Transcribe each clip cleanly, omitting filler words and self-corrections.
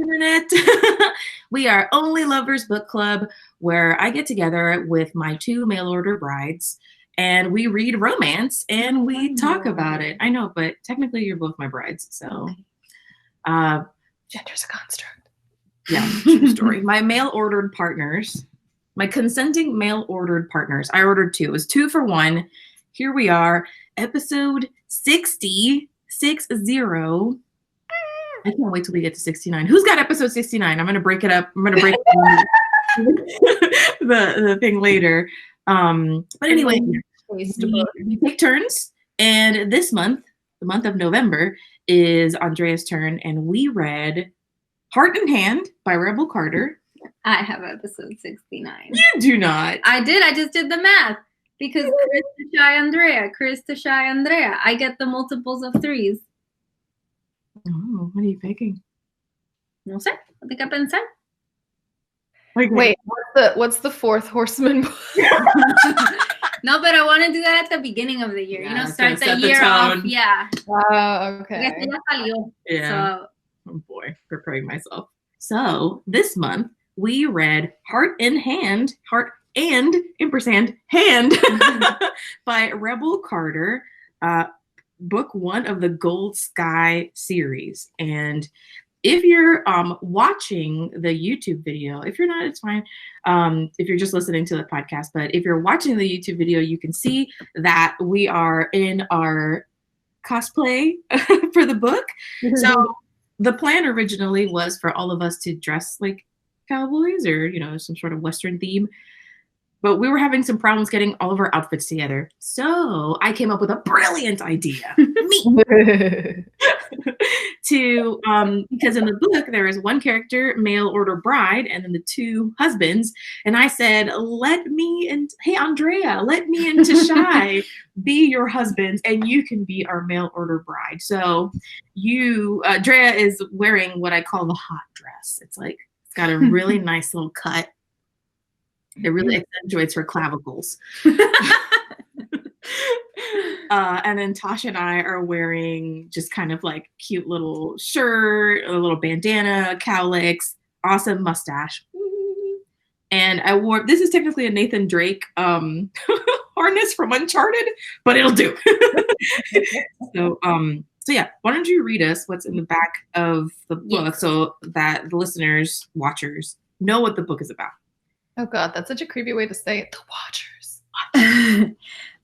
internet. We are Only Lovers Book Club, where I get together with my 2 mail order brides and we read romance and we talk about it. I know, but technically you're both my brides, so gender's a construct. Yeah, true story. My mail ordered partners, my consenting mail ordered partners. I ordered 2. It was 2 for 1. Here we are, episode 60. I can't wait till we get to 69. Who's got episode 69? I'm gonna break it up. I'm gonna break the thing later. But anyway, we take turns, and this month, the month of November, is Andrea's turn, and we read Heart in Hand by Rebel Carter. I have episode 69. You do not. I did. I just did the math. Because Chris to Shy Andrea. I get the multiples of 3s. Oh, what are you picking? No sé. I think I've been said. Okay. Wait, what's the 4th Horseman book? No, but I want to do that at the beginning of the year. Yeah, Start the year off. Yeah. Okay. Yeah. So, oh boy, preparing myself. So this month we read Heart and Hand by Rebel Carter, book 1 of the Gold Sky series. And if you're watching the YouTube video, if you're not, it's fine. If you're just listening to the podcast, but if you're watching the YouTube video, you can see that we are in our cosplay for the book. So the plan originally was for all of us to dress like cowboys or, some sort of Western theme. But we were having some problems getting all of our outfits together. So I came up with a brilliant idea. Because in the book, there is 1 character, mail order bride, and then the 2 husbands. And I said, hey, Andrea, let me and Shy be your husbands, and you can be our mail order bride. So Andrea is wearing what I call the hot dress. It's got a really nice little cut. It really accentuates her clavicles. And then Tasha and I are wearing just kind of like cute little shirt, a little bandana, cowlicks, awesome mustache. And I wore, this is technically a Nathan Drake harness from Uncharted, but it'll do. So yeah, why don't you read us what's in the back of the book so that the listeners, watchers, know what the book is about. Oh God, that's such a creepy way to say it. The watchers.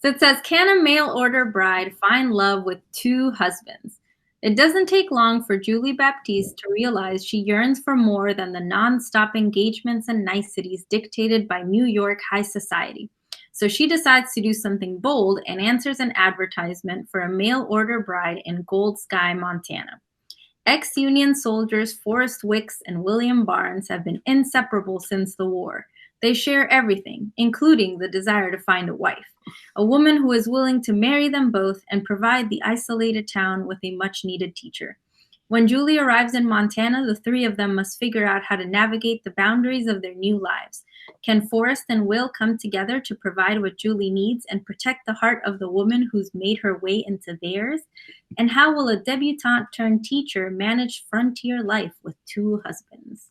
So it says, can a mail order bride find love with 2 husbands? It doesn't take long for Julie Baptiste to realize she yearns for more than the non-stop engagements and niceties dictated by New York high society. So she decides to do something bold and answers an advertisement for a mail order bride in Gold Sky, Montana. Ex-Union soldiers Forrest Wicks and William Barnes have been inseparable since the war. They share everything, including the desire to find a wife, a woman who is willing to marry them both and provide the isolated town with a much-needed teacher. When Julie arrives in Montana, the 3 of them must figure out how to navigate the boundaries of their new lives. Can Forrest and Will come together to provide what Julie needs and protect the heart of the woman who's made her way into theirs? And how will a debutante-turned-teacher manage frontier life with 2 husbands?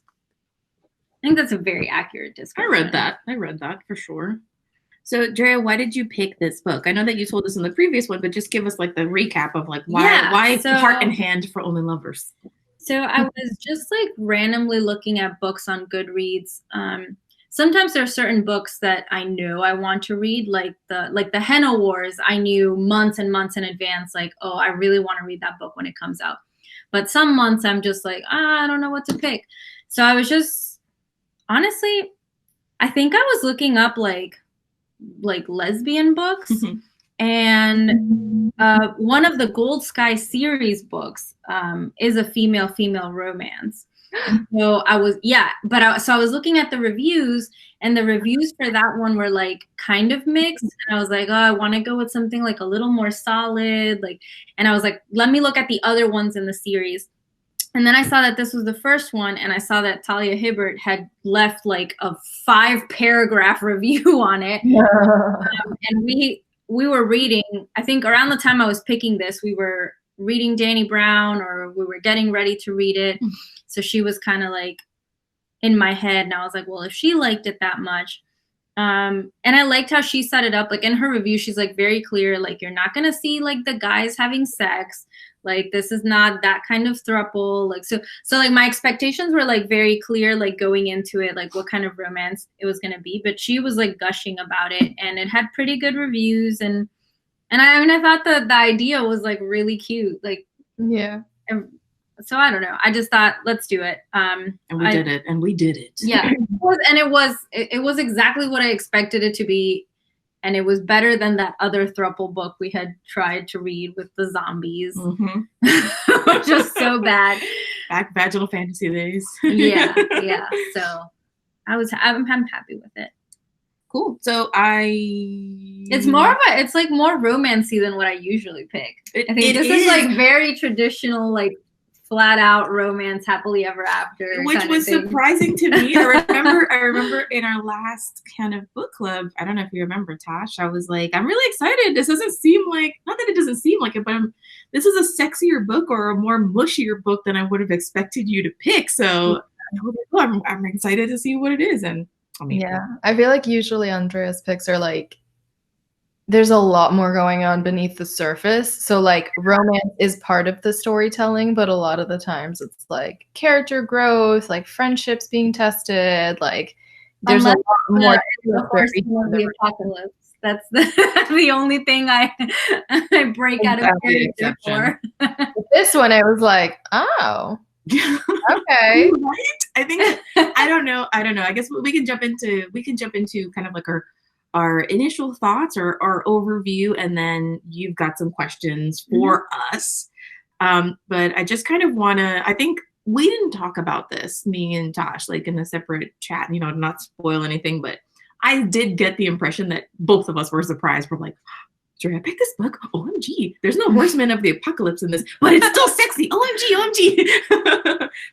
I think that's a very accurate description. I read that for sure. So, Drea, why did you pick this book? I know that you told us in the previous one, but just give us the recap of why Heart in Hand for Only Lovers. So I was just randomly looking at books on Goodreads. Sometimes there are certain books that I know I want to read, like the Henna Wars. I knew months and months in advance, I really want to read that book when it comes out. But some months I'm just I don't know what to pick. So I was just, honestly, I think I was looking up lesbian books, and one of the Gold Sky series books is a female romance. So I was looking at the reviews, and the reviews for that one were kind of mixed, and I was I want to go with something a little more solid, and I was let me look at the other ones in the series. And then I saw that this was the first one, and I saw that Talia Hibbert had left a 5-paragraph review on it. And we were reading, I think around the time I was picking this, we were reading Dani Brown, or we were getting ready to read it. So she was kind of like in my head, and I was like, well, if she liked it that much. And I liked how she set it up. Like in her review, she's like very clear, like you're not gonna see like the guys having sex. Like this is not that kind of throuple. Like so like my expectations were like very clear, like going into it, like what kind of romance it was gonna be. But she was like gushing about it, and it had pretty good reviews. And I mean, I thought the idea was like really cute. Like Yeah. and so I don't know. I just thought, let's do it. And we did it. And we did it. Yeah. It was exactly what I expected it to be. And it was better than that other throuple book we had tried to read with the zombies. Which was so bad. Back vaginal fantasy days. Yeah. So I'm happy with it. Cool. So it's like more romancy than what I usually pick. I think this is like very traditional, like flat out romance, happily ever after, which was surprising to me. I remember in our last kind of book club, I don't know if you remember, Tosh, I was like, I'm really excited. This doesn't seem like, not that it doesn't seem like it, but this is a sexier book or a more mushier book than I would have expected you to pick. So I'm excited to see what it is. And I mean, yeah, I feel like usually Andrea's picks are like, there's a lot more going on beneath the surface. So like romance is part of the storytelling, but a lot of the times it's like character growth, like friendships being tested, like there's a lot more the apocalypse. That's the only thing I break out of character for. This one I was like, oh. Okay. Right? I think I don't know. I guess we can jump into kind of like our initial thoughts or our overview, and then you've got some questions for us. But I just kind of want to, I think we didn't talk about this, me and Tosh, like in a separate chat, not spoil anything, but I did get the impression that both of us were surprised. We're like, should I pick this book? OMG, there's no horsemen of the apocalypse in this, but it's still sexy. OMG.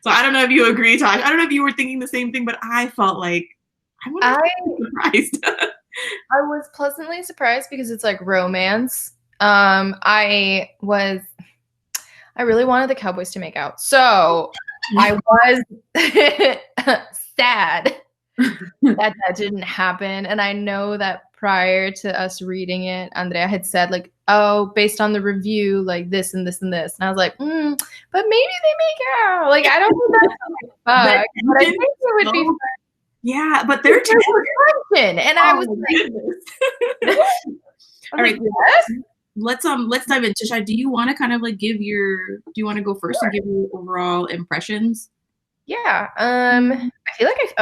So I don't know if you agree, Tosh. I don't know if you were thinking the same thing, but I felt like I was surprised. I was pleasantly surprised because it's like romance. I really wanted the cowboys to make out. So I was sad that didn't happen. And I know that prior to us reading it, Andrea had said like, oh, based on the review, like this and this and this. And I was like, but maybe they make out. Like, I don't think that's fuck. But I think it would be fun. Yeah, but they're together. And I was like, all right, yes. Let's dive in. Tisha, do you want to kind of like do you want to go first and give your overall impressions? Yeah. I feel like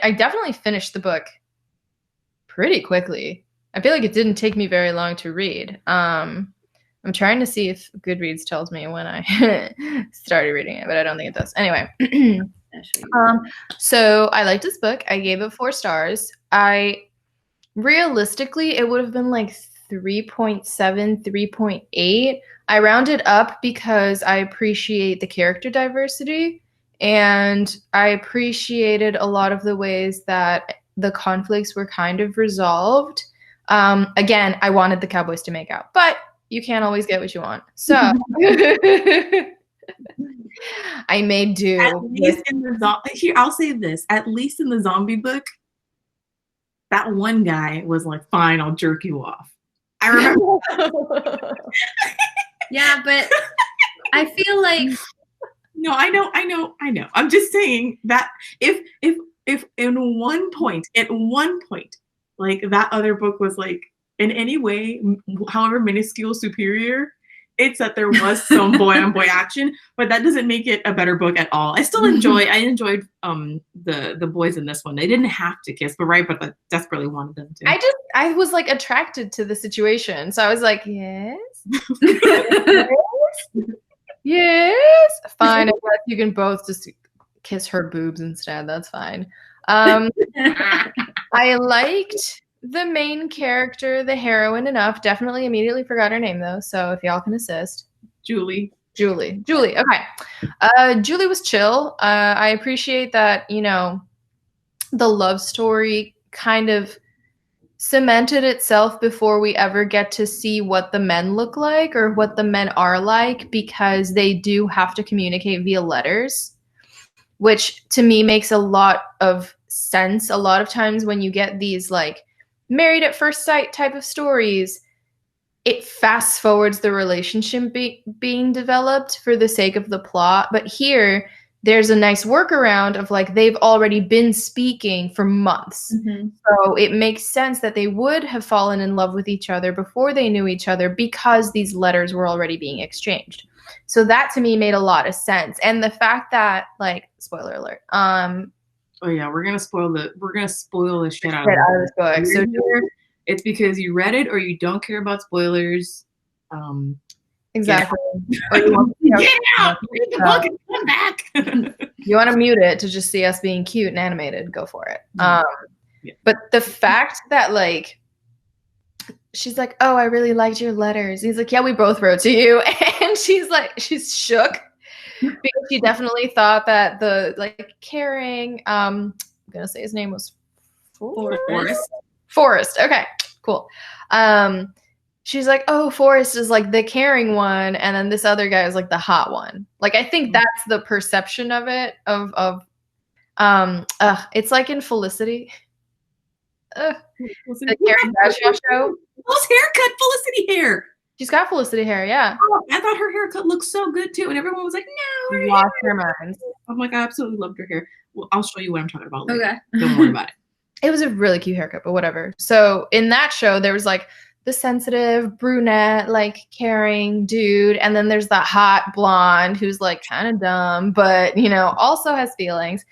I definitely finished the book pretty quickly. I feel like it didn't take me very long to read. I'm trying to see if Goodreads tells me when I started reading it, but I don't think it does. Anyway. So I liked this book. I gave it 4 stars. Realistically, it would have been like 3.7, 3.8. I rounded up because I appreciate the character diversity, and I appreciated a lot of the ways that the conflicts were kind of resolved. Again, I wanted the cowboys to make out, but you can't always get what you want. So I made do. At least I'll say this. At least in the zombie book, that one guy was like, fine, I'll jerk you off. I remember. Yeah, but I feel like no, I know. I'm just saying that if at one point, like that other book was like in any way, however minuscule, superior, it's that there was some boy on boy action, but that doesn't make it a better book at all. I enjoyed the boys in this one. They didn't have to kiss, but I desperately wanted them to. I was like attracted to the situation. So I was like, yes. Yes. Fine. I guess you can both just kiss her boobs instead. That's fine. I liked the main character, the heroine, enough. Definitely immediately forgot her name though. So if y'all can assist. Julie. Okay. Julie was chill. I appreciate that, the love story kind of cemented itself before we ever get to see what the men look like or what the men are like, because they do have to communicate via letters. which to me makes a lot of sense. A lot of times when you get these like married at first sight type of stories, it fast forwards the relationship being developed for the sake of the plot. But here, there's a nice workaround of like they've already been speaking for months. Mm-hmm. So it makes sense that they would have fallen in love with each other before they knew each other because these letters were already being exchanged. So that to me made a lot of sense. And the fact that, like, spoiler alert, Oh yeah, we're gonna spoil the shit out get of out of this book. So it. It's because you read it or you don't care about spoilers. exactly. Or you want to Get out! Read the book and come back. You want to mute it to just see us being cute and animated, go for it. Yeah. But the fact that, like, she's like, oh, I really liked your letters. He's like, yeah, we both wrote to you. And she's like, she's shook because she definitely thought that the, like, caring, I'm going to say his name was Forrest. Okay, cool. She's like, oh, Forrest is like the caring one, and then this other guy is like the hot one. Like, I think that's the perception of it. It's like in Felicity. The Carrie Bradshaw show. Those haircut Felicity hair. She's got Felicity hair, yeah. Oh, I thought her haircut looked so good too, and everyone was like, "No." Lost their minds. I'm like, I absolutely loved her hair. Well, I'll show you what I'm talking about later. Okay. Don't worry about it. It was a really cute haircut, but whatever. So in that show, there was like the sensitive brunette, like caring dude, and then there's that hot blonde who's like kind of dumb, but you know, also has feelings.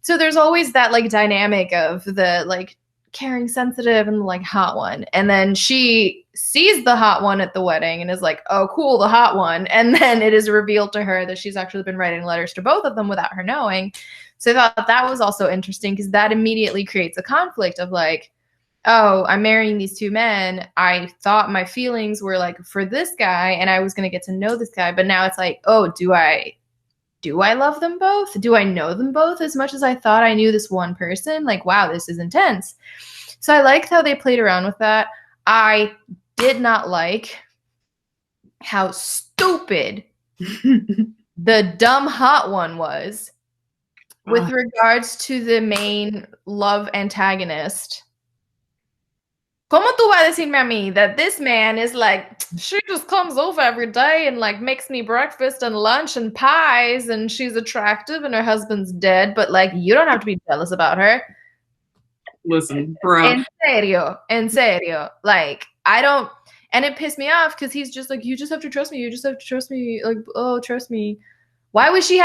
So there's always that like dynamic of the like caring, sensitive, and like hot one. And then she sees the hot one at the wedding and is like, oh, cool, the hot one. And then it is revealed to her that she's actually been writing letters to both of them without her knowing. So I thought that was also interesting because that immediately creates a conflict of like, oh, I'm marrying these two men. I thought my feelings were like for this guy and I was going to get to know this guy. But now it's like, oh, do I love them both? Do I know them both as much as I thought I knew this one person? Like, wow, this is intense. So I liked how they played around with that. I did not like how stupid the dumb hot one was with regards to the main love antagonist. ¿Cómo tú vas a decirme a mí that this man is like, she just comes over every day and like makes me breakfast and lunch and pies and she's attractive and her husband's dead, but like you don't have to be jealous about her. Listen, bro. En serio. Like, I don't, and it pissed me off because he's just like, you just have to trust me. You just have to trust me. Like, oh, trust me. Why would she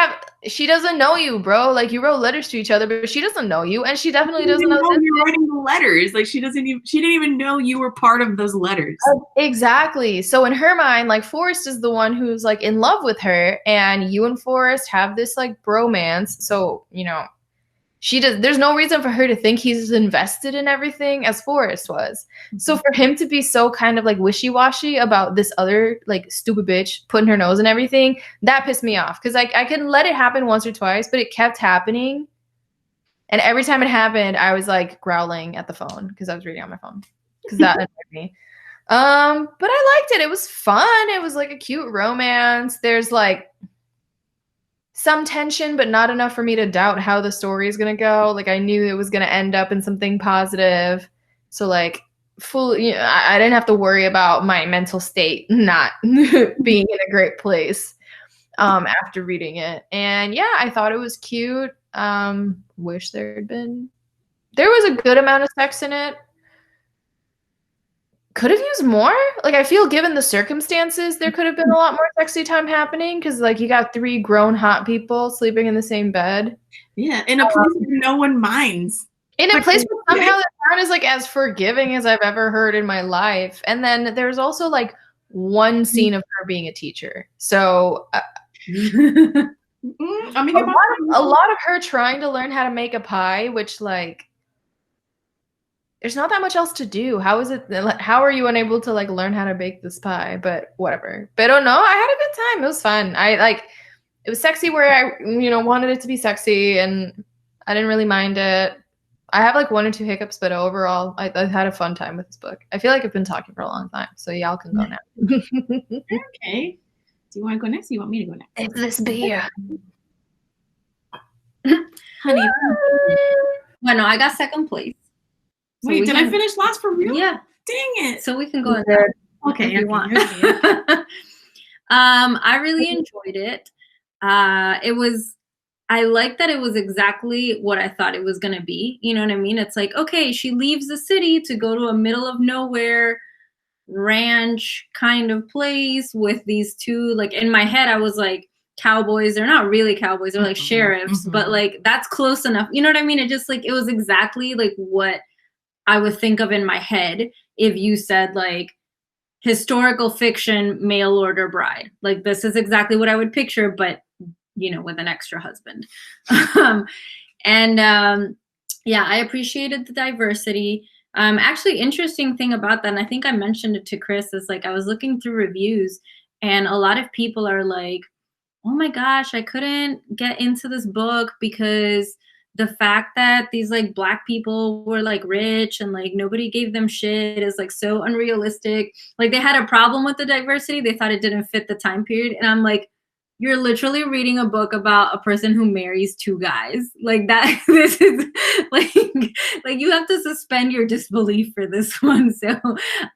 doesn't know you, bro. Like, you wrote letters to each other, but she doesn't know you. And she definitely doesn't know you're writing the letters. Like, she didn't even know you were part of those letters. Exactly. So in her mind, like, Forrest is the one who's like in love with her, and you and Forrest have this like bromance. So, you know, there's no reason for her to think he's invested in everything as Forrest was. So for him to be so kind of like wishy-washy about this other like stupid bitch putting her nose in everything, that pissed me off. Because I can let it happen once or twice, but it kept happening. And every time it happened, I was like growling at the phone because I was reading on my phone. Because that annoyed me. But I liked it. It was fun. It was like a cute romance. There's like some tension, but not enough for me to doubt how the story is going to go. Like, I knew it was going to end up in something positive. So, like, I didn't have to worry about my mental state not being in a great place after reading it. And, yeah, I thought it was cute. Wish there was a good amount of sex in it. Could have used more. Like, I feel given the circumstances, there could have been a lot more sexy time happening because, like, you got 3 grown hot people sleeping in the same bed. Yeah, in a place where no one minds. In a place where somehow the town is, like, as forgiving as I've ever heard in my life. And then there's also, like, one scene of her being a teacher. So, I mean, a lot of her trying to learn how to make a pie, which, like, there's not that much else to do. How are you unable to like learn how to bake this pie? But whatever. But no, I had a good time. It was fun. It was sexy where I, wanted it to be sexy, and I didn't really mind it. I have like 1 or 2 hiccups, but overall, I had a fun time with this book. I feel like I've been talking for a long time, so y'all can go now. Okay. Do you want to go next? Or you want me to go next? It's this beer. honey. Well, no, I got second place. So Wait, did I finish last for real? Yeah. Dang it. So we can go in there. Okay, if you want. okay. I really enjoyed it. I like that it was exactly what I thought it was going to be. You know what I mean? It's like, okay, she leaves the city to go to a middle of nowhere ranch kind of place with these two, like in my head, I was like, cowboys. They're not really cowboys. They're like sheriffs, but like that's close enough. You know what I mean? It just like, it was exactly like what I would think of in my head if you said like historical fiction mail order bride. Like this is exactly what I would picture, but you know, with an extra husband. Yeah, I appreciated the diversity. Actually, interesting thing about that, and I think I mentioned it to Chris, is like I was looking through reviews, and a lot of people are like, "Oh my gosh, I couldn't get into this book because the fact that these like Black people were like rich and like nobody gave them shit is like so unrealistic." Like they had a problem with the diversity; they thought it didn't fit the time period, and I'm like, you're literally reading a book about a person who marries two guys. Like that, this is like you have to suspend your disbelief for this one. So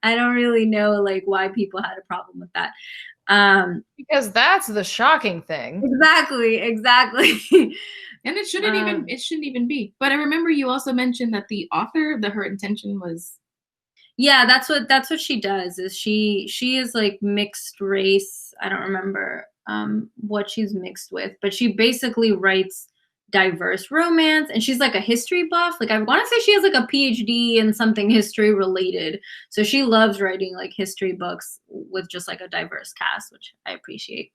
I don't really know like why people had a problem with that. Because that's the shocking thing. Exactly. And it shouldn't even be. But I remember you also mentioned that the author, that her intention was. Yeah, that's what she does. Is she is like mixed race. I don't remember what she's mixed with, but she basically writes diverse romance, and she's like a history buff. Like I want to say she has like a PhD in something history related. So she loves writing like history books with just like a diverse cast, which I appreciate.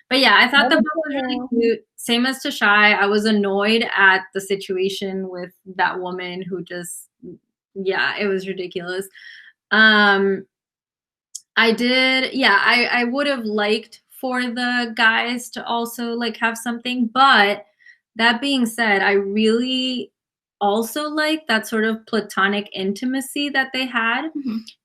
But yeah, I thought the book was really cute. Same as Tashai, I was annoyed at the situation with that woman who just, yeah, it was ridiculous. I would have liked for the guys to also like have something, but that being said, I really also like that sort of platonic intimacy that they had,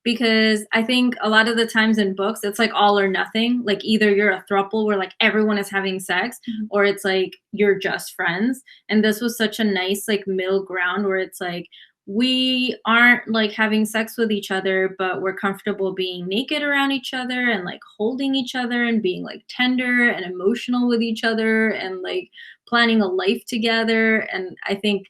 because I think a lot of the times in books it's like all or nothing. Like either you're a throuple where like everyone is having sex, or it's like you're just friends. And this was such a nice like middle ground where it's like we aren't like having sex with each other, but we're comfortable being naked around each other and like holding each other and being like tender and emotional with each other and like planning a life together. And I think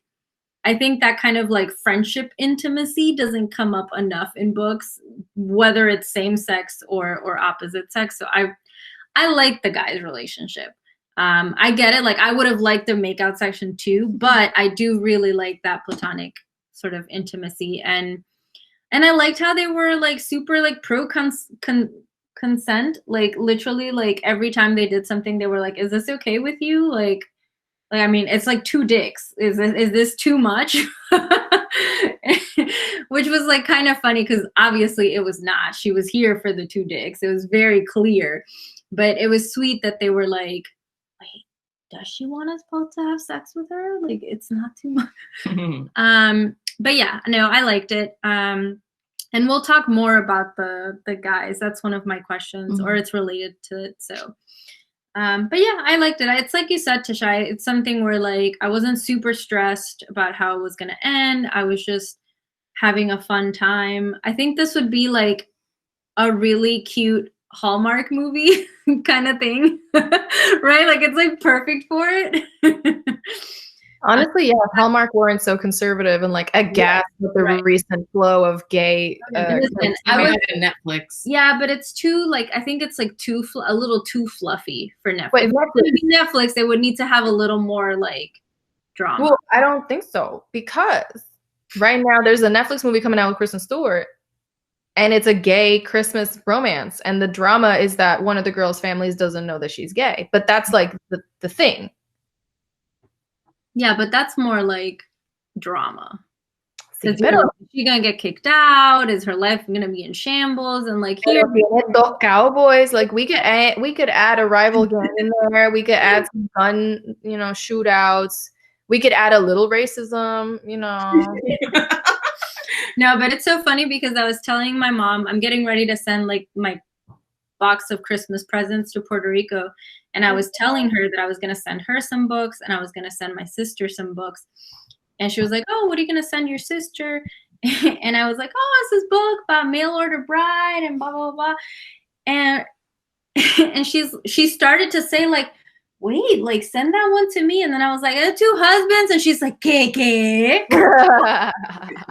that kind of like friendship intimacy doesn't come up enough in books, whether it's same sex or opposite sex. So I like the guys' relationship. I get it. Like I would have liked the makeout section too, but I do really like that platonic sort of intimacy. And I liked how they were like super like pro consent. Like literally like every time they did something, they were like, is this okay with you? Like I mean, it's like two dicks. Is this too much? Which was like kind of funny because obviously it was not. She was here for the two dicks. It was very clear. But it was sweet that they were like, wait, does she want us both to have sex with her? Like it's not too much. But yeah, no, I liked it. And we'll talk more about the guys. That's one of my questions, or it's related to it. So but yeah, I liked it. It's like you said, Tashai, it's something where like I wasn't super stressed about how it was going to end. I was just having a fun time. I think this would be like a really cute Hallmark movie kind of thing, right? Like it's like perfect for it. Honestly, yeah, if Hallmark weren't so conservative and like aghast with the recent flow of gay. Listen, I would Netflix. Yeah, but it's too like I think it's like a little too fluffy for Netflix. Wait, Netflix, they would need to have a little more like drama. Well, I don't think so, because right now there's a Netflix movie coming out with Kristen Stewart, and it's a gay Christmas romance, and the drama is that one of the girls' families doesn't know that she's gay, but that's like the thing. Yeah, but that's more like drama. Is she gonna get kicked out? Is her life gonna be in shambles? And like here, the cowboys, like we could add a rival gang in there. We could add some gun, shootouts. We could add a little racism, No, but it's so funny because I was telling my mom I'm getting ready to send like my box of Christmas presents to Puerto Rico. And I was telling her that I was going to send her some books and I was going to send my sister some books. And she was like, oh, what are you going to send your sister? And I was like, oh, it's this book about mail order bride and blah, blah, blah. And and she started to say like, wait, like send that one to me. And then I was like, I have 2 husbands. And she's like, ¿qué?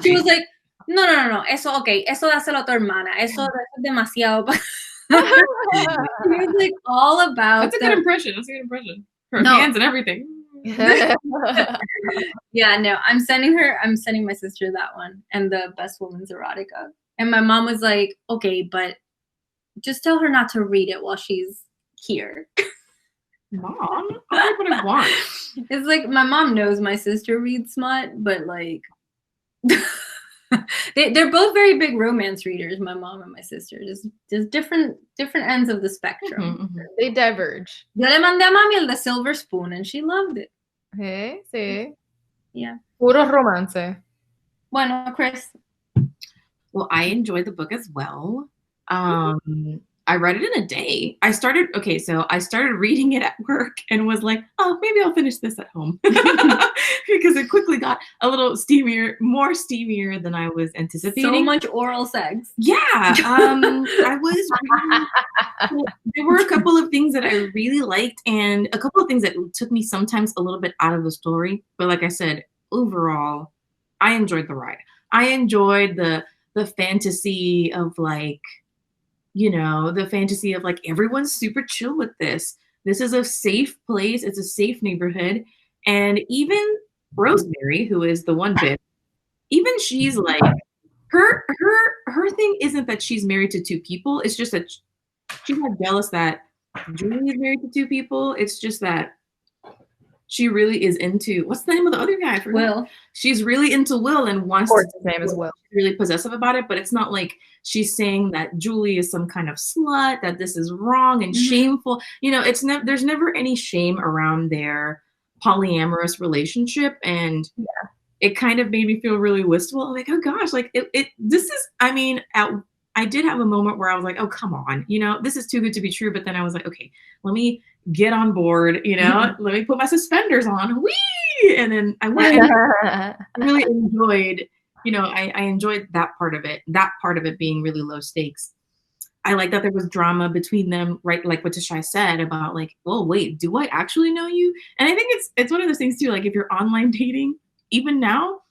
She was like, no, eso, okay, eso dáselo a tu hermana. Eso es demasiado. She was like all about. That's a good impression. That's a good impression. Her hands and everything. Yeah, no, I'm sending my sister that one and the Best Woman's Erotica. And my mom was like, okay, but just tell her not to read it while she's here. Mom, I what I want. It's like my mom knows my sister reads smut, but like they're both very big romance readers, my mom and my sister. Just different ends of the spectrum. Mm-hmm. They diverge. Yo le mandé a mami el de Silver Spoon and she loved it. Hey, sí. Yeah. Puro romance. Bueno, Chris. Well, I enjoyed the book as well. I read it in a day. I started reading it at work and was like, oh, maybe I'll finish this at home. Because it quickly got a little more steamier than I was anticipating. So much oral sex. Yeah. I was really, there were a couple of things that I really liked and a couple of things that took me sometimes a little bit out of the story. But like I said, overall, I enjoyed the ride. I enjoyed the fantasy of like, the fantasy of like everyone's super chill with this. This is a safe place. It's a safe neighborhood. And even Rosemary, who is the one bit, even she's like, her thing isn't that she's married to 2 people. It's just that she's not jealous that Julie is married to 2 people. It's just that she really is into, what's the name of the other guy? Will. She's really into Will and wants to. His name is Will. She's really possessive about it, but it's not like she's saying that Julie is some kind of slut, that this is wrong and shameful. There's never any shame around their polyamorous relationship, and it kind of made me feel really wistful. Like, oh gosh, like I did have a moment where I was like, oh, come on, this is too good to be true. But then I was like, okay, let me get on board, let me put my suspenders on. Whee! And then I went and I really enjoyed, I enjoyed that part of it being really low stakes. I like that there was drama between them, right? Like what Tashai said about like, well, wait, do I actually know you? And I think it's one of those things too, like if you're online dating, even now,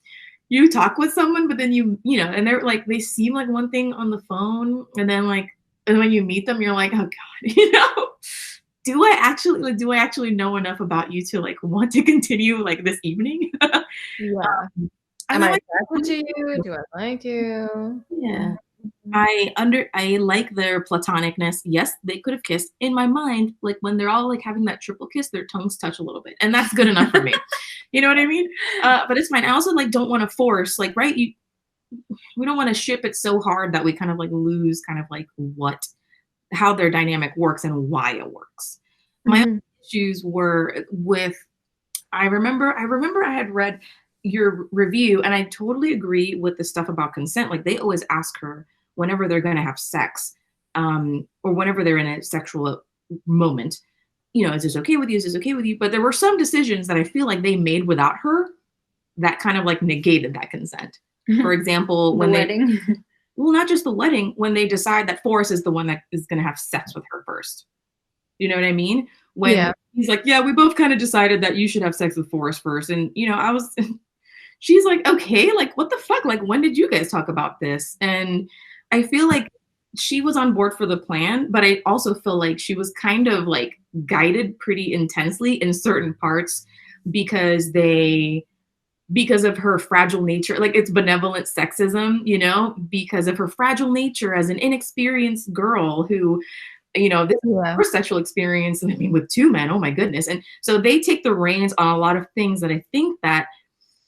you talk with someone, but then and they're like, they seem like one thing on the phone. And then when you meet them, you're like, oh God, do I actually know enough about you to like want to continue like this evening? Yeah. Am I attracted to you? Do I like you? Yeah. I like their platonicness. Yes, they could have kissed. In my mind, like when they're all like having that triple kiss, their tongues touch a little bit, and that's good enough for me. You know what I mean? But it's fine. I also like don't want to force, like, right? We don't want to ship it so hard that we kind of like lose kind of like how their dynamic works and why it works. My own issues were with. I remember I had read your review, and I totally agree with the stuff about consent. Like they always ask her whenever they're going to have sex, or whenever they're in a sexual moment, is this okay with you? Is this okay with you? But there were some decisions that I feel like they made without her that kind of like negated that consent. For example, when wedding. Well, not just the wedding, when they decide that Forrest is the one that is going to have sex with her first. You know what I mean? When he's like, yeah, we both kind of decided that you should have sex with Forrest first. And, she's like, okay, like, what the fuck? Like, when did you guys talk about this? And I feel like she was on board for the plan, but I also feel like she was kind of like guided pretty intensely in certain parts because of her fragile nature, like it's benevolent sexism, because of her fragile nature as an inexperienced girl who, this is her sexual experience. And I mean, with 2 men, oh my goodness. And so they take the reins on a lot of things that I think that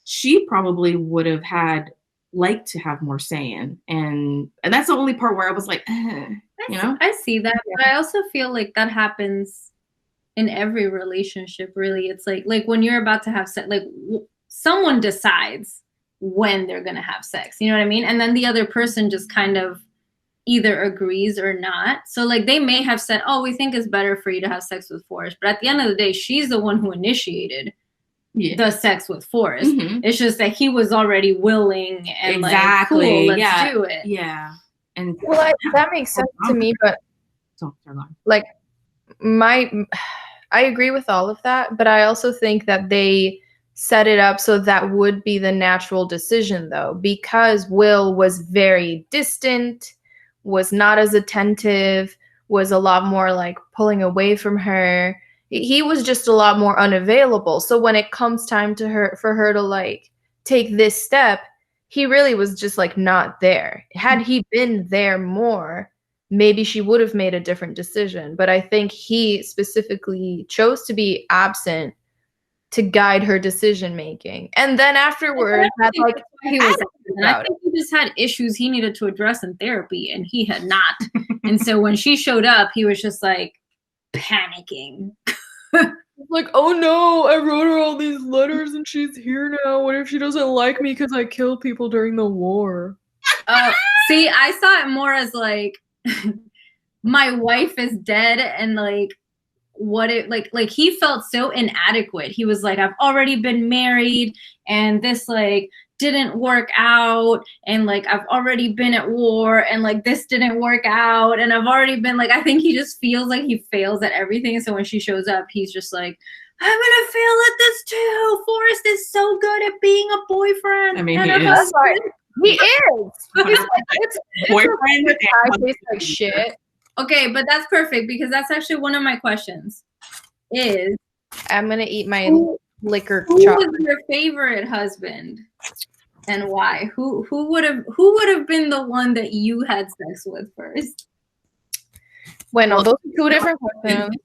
she probably would have liked to have more say in. And that's the only part where I was like, I see that. But I also feel like that happens in every relationship, really. It's like when you're about to have sex, like someone decides when they're going to have sex. You know what I mean? And then the other person just kind of either agrees or not. So like they may have said, oh, we think it's better for you to have sex with Forrest, but at the end of the day, she's the one who initiated the sex with Forrest. It's just that he was already willing and like, cool, let's do it. Yeah. And well, that makes sense to me, but like I agree with all of that, but I also think that they set it up so that would be the natural decision, though, because Will was very distant, was not as attentive, was a lot more like pulling away from her. He was just a lot more unavailable. So when it comes time for her to like take this step, he really was just like not there. Had he been there more, maybe she would have made a different decision. But I think he specifically chose to be absent to guide her decision making. And then afterwards, I think he just had issues he needed to address in therapy, and he had not. And so when she showed up, he was just like panicking. Like, oh no, I wrote her all these letters and she's here now. What if she doesn't like me because I killed people during the war? See, I saw it more as like my wife is dead, and like what it like he felt so inadequate. He was like, I've already been married and this like didn't work out, and like I've already been at war and like this didn't work out, and I've already been like, I think he just feels like he fails at everything. So when she shows up, he's just like, I'm gonna fail at this too. Forrest is so good at being a boyfriend. I mean, he is. He is. It's boyfriend. I taste like shit. Okay, but that's perfect because that's actually one of my questions. Is I'm gonna eat my liquor. Who was your favorite husband, and why? Who would have been the one that you had sex with first? Well, those are two different questions.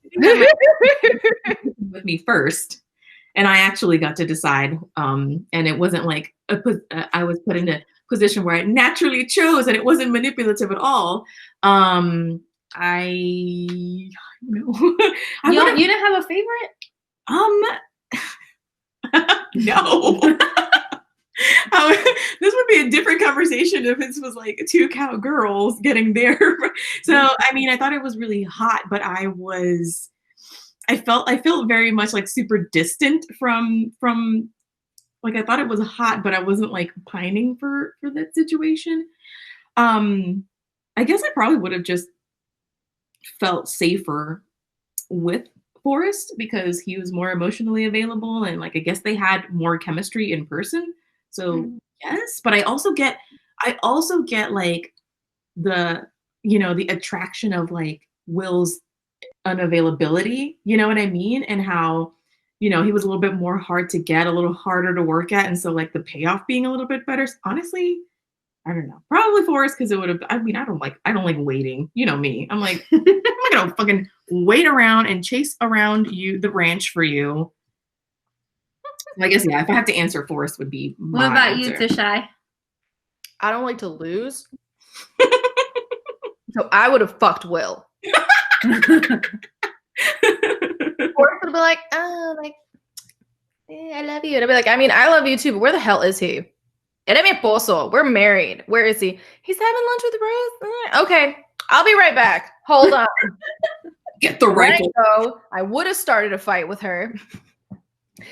With me first, and I actually got to decide. And it wasn't like I was put in a position where I naturally chose, and it wasn't manipulative at all. I no. You didn't have a favorite? No. This would be a different conversation if this was like two cowgirls getting there. So I mean, I thought it was really hot, but I felt very much like super distant from like, I thought it was hot, but I wasn't like pining for that situation. I guess I probably would have just felt safer with Forrest because he was more emotionally available, and like I guess they had more chemistry in person. So yes, but I also get like the the attraction of like Will's unavailability, you know what I mean? And how he was a little bit more hard to get, a little harder to work at, and so like the payoff being a little bit better. Honestly, I don't know. Probably Forrest because it would have. I mean, I don't like waiting. You know me. I'm like, I'm not gonna fucking wait around and chase around the ranch for you. I guess yeah. If I have to answer, Forrest would be. What about you, Tashai? I don't like to lose, so I would have fucked Will. Forrest would be like, oh, like, I love you. And I'd be like, I mean, I love you too, but where the hell is he? Era mi esposo. We're married. Where is he? He's having lunch with Rose. Okay, I'll be right back. Hold on. Get the rifle. I would have started a fight with her.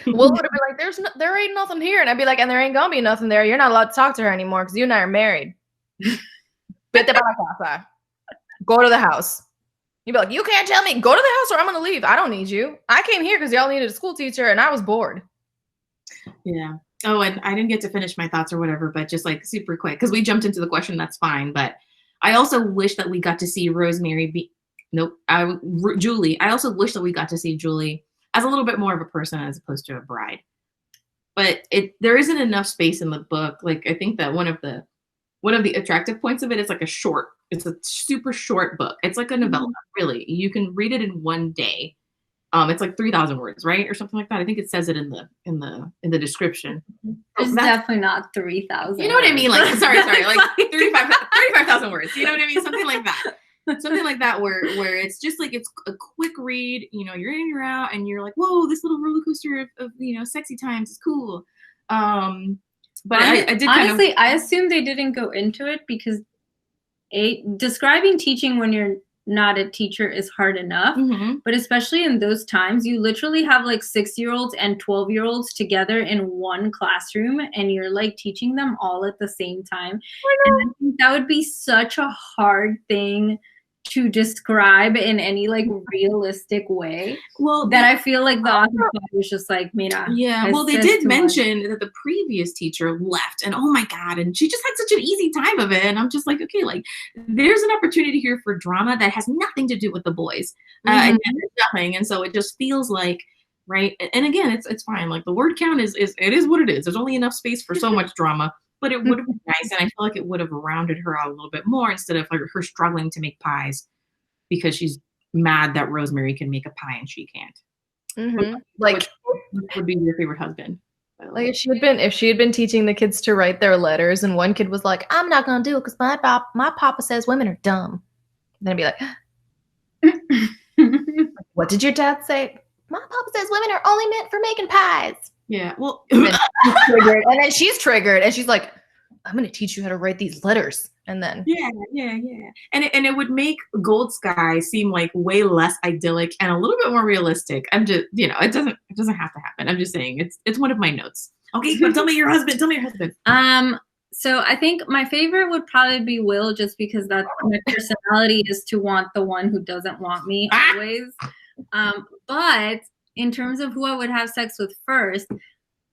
Will would have been like, there ain't nothing here. And I'd be like, and there ain't gonna be nothing there. You're not allowed to talk to her anymore because you and I are married. Vete para la casa. Go to the house. You'd be like, you can't tell me. Go to the house or I'm gonna leave. I don't need you. I came here because y'all needed a school teacher and I was bored. Yeah. Oh, and I didn't get to finish my thoughts or whatever, but just like super quick, because we jumped into the question, that's fine. But I also wish that we got to see Julie. I also wish that we got to see Julie as a little bit more of a person as opposed to a bride. But there isn't enough space in the book. Like, I think that one of the attractive points of it is like it's a super short book. It's like a novella, really. You can read it in one day. It's like 3,000 words, right? Or something like that. I think it says it in the description. It's definitely not 3,000. You know what I mean? Like, sorry, like 35,000 words. You know what I mean? Something like that. Something like that where it's just like, it's a quick read, you're in, you're out, and you're like, whoa, this little roller coaster of sexy times is cool. But I did honestly, I assume they didn't go into it because describing teaching when you're not a teacher is hard enough, but especially in those times, you literally have like 6-year-olds and 12-year-olds together in one classroom, and you're like teaching them all at the same time. And I think that would be such a hard thing to describe in any like realistic way. Well, that I feel like the author was just like, Mira. Yeah, well, they did mention that the previous teacher left, and oh my God, and she just had such an easy time of it. And I'm just like, okay, like there's an opportunity here for drama that has nothing to do with the boys, and nothing. And so it just feels like, right. And again, it's fine. Like the word count is it is what it is. There's only enough space for so much drama. But it would have been nice, and I feel like it would have rounded her out a little bit more instead of like her struggling to make pies because she's mad that Rosemary can make a pie and she can't. Like, which would be your favorite husband? Like if she had been teaching the kids to write their letters, and one kid was like, "I'm not gonna do it because my papa says women are dumb," and then I'd be like, "What did your dad say?" "My papa says women are only meant for making pies." Yeah, well, and then she's triggered, and she's like, "I'm going to teach you how to write these letters." And then yeah, and it would make Gold Sky seem like way less idyllic and a little bit more realistic. I'm just, it doesn't have to happen. I'm just saying it's one of my notes. Okay, but tell me your husband. So I think my favorite would probably be Will, just because that's my personality is to want the one who doesn't want me always. But in terms of who I would have sex with first,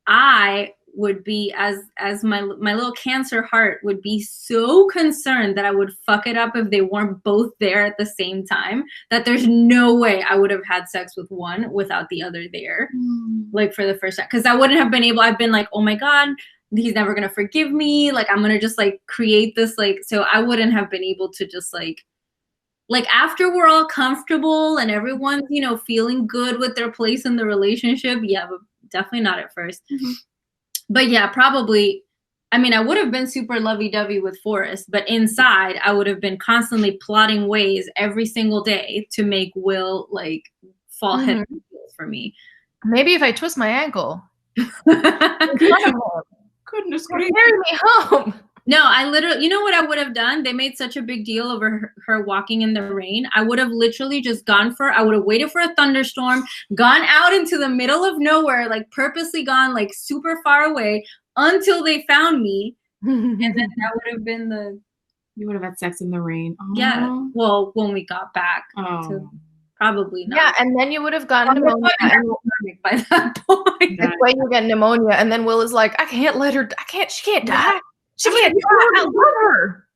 I would be as my little Cancer heart would be so concerned that I would fuck it up if they weren't both there at the same time, that there's no way I would have had sex with one without the other there, like for the first time, because I wouldn't have been able. I've been like, oh my God, he's never gonna forgive me. Like I'm gonna just like create this so I wouldn't have been able to just like after we're all comfortable and everyone's feeling good with their place in the relationship. Yeah, but definitely not at first. But yeah, probably, I mean, I would have been super lovey-dovey with Forrest, but inside I would have been constantly plotting ways every single day to make Will like fall head over heels for me. Maybe if I twist my ankle. Goodness gracious. Carry me home. No, I literally, what I would have done? They made such a big deal over her walking in the rain. I would have literally just I would have waited for a thunderstorm, gone out into the middle of nowhere, like purposely gone like super far away until they found me. And then that would have been you would have had sex in the rain. Oh. Yeah. Well, when we got back. Probably not. Yeah, and then you would have gotten pneumonia by that point. That's why you get pneumonia, and then Will is like, she can't die. She can't die. I love her.